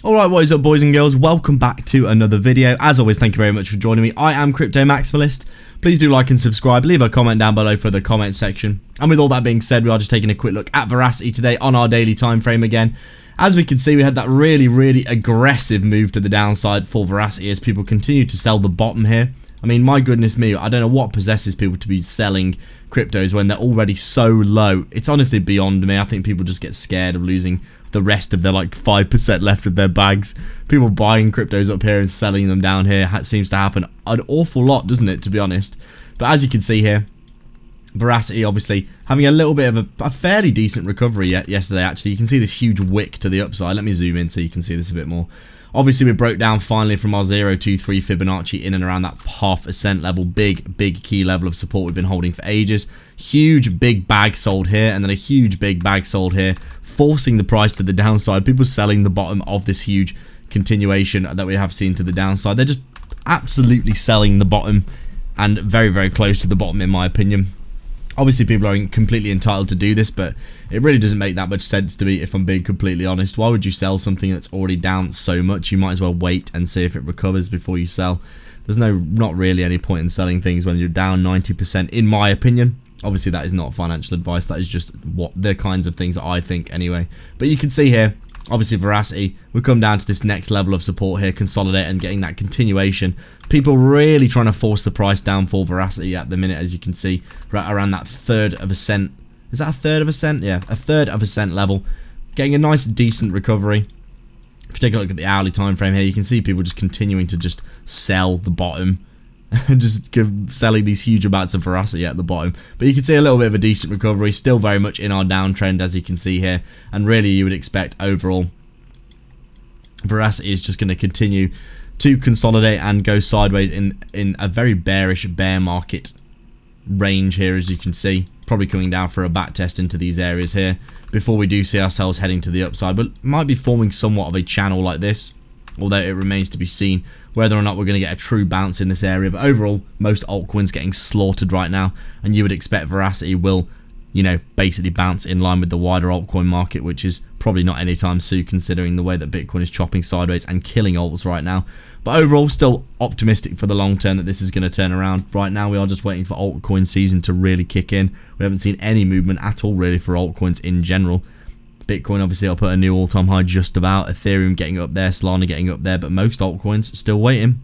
Alright, what is up boys and girls, welcome back to another video. As always, thank you very much for joining me. I am Crypto Maximalist. Please do like and subscribe, leave a comment down below for the comment section. And with all that being said, we are just taking a quick look at Verasity today on our daily time frame again. As we can see, we had that really aggressive move to the downside for Verasity as people continue to sell the bottom here. I mean, my goodness me, I don't know what possesses people to be selling cryptos when they're already so low. It's honestly beyond me. I think people just get scared of losing the rest of their like 5% left of their bags. People buying cryptos up here and selling them down here seems to happen an awful lot, doesn't it, to be honest. But as you can see here, Verasity obviously having a little bit of a fairly decent recovery yesterday. Actually, you can see this huge wick to the upside. Let me zoom in so you can see this a bit more. Obviously, we broke down finally from our 0.23 Fibonacci in and around that 0.5 cent level. Big key level of support we've been holding for ages. Huge big bag sold here, and then a huge big bag sold here, forcing the price to the downside. People selling the bottom of this huge continuation that we have seen to the downside. They're just absolutely selling the bottom, and very close to the bottom in my opinion. Obviously, people are completely entitled to do this, but it really doesn't make that much sense to me if I'm being completely honest. Why would you sell something that's already down so much? You might as well wait and see if it recovers before you sell. There's not really any point in selling things when you're down 90%, in my opinion. Obviously, that is not financial advice. That is just what the kinds of things that I think anyway. But you can see here, obviously, Verasity, we've come down to this next level of support here, consolidate and getting that continuation. People really trying to force the price down for Verasity at the minute, as you can see, right around that 1/3 of a cent. Is that a 1/3 of a cent? Yeah, a 1/3 of a cent level. Getting a nice, decent recovery. If you take a look at the hourly time frame here, you can see people just continuing to just sell the bottom. Just selling these huge amounts of Verasity at the bottom. But you can see a little bit of a decent recovery, still very much in our downtrend, as you can see here. And really, you would expect overall Verasity is just going to continue to consolidate and go sideways in a very bearish bear market range here, as you can see. Probably coming down for a back test into these areas here before we do see ourselves heading to the upside, but might be forming somewhat of a channel like this, although it remains to be seen whether or not we're going to get a true bounce in this area. But overall, most altcoins getting slaughtered right now, and you would expect Verasity will, you know, basically bounce in line with the wider altcoin market, which is probably not anytime soon considering the way that Bitcoin is chopping sideways and killing alts right now. But overall, still optimistic for the long term that this is going to turn around. Right now, we are just waiting for altcoin season to really kick in. We haven't seen any movement at all really for altcoins in general. Bitcoin obviously will put a new all-time high just about. Ethereum getting up there, Solana getting up there, but most altcoins still waiting.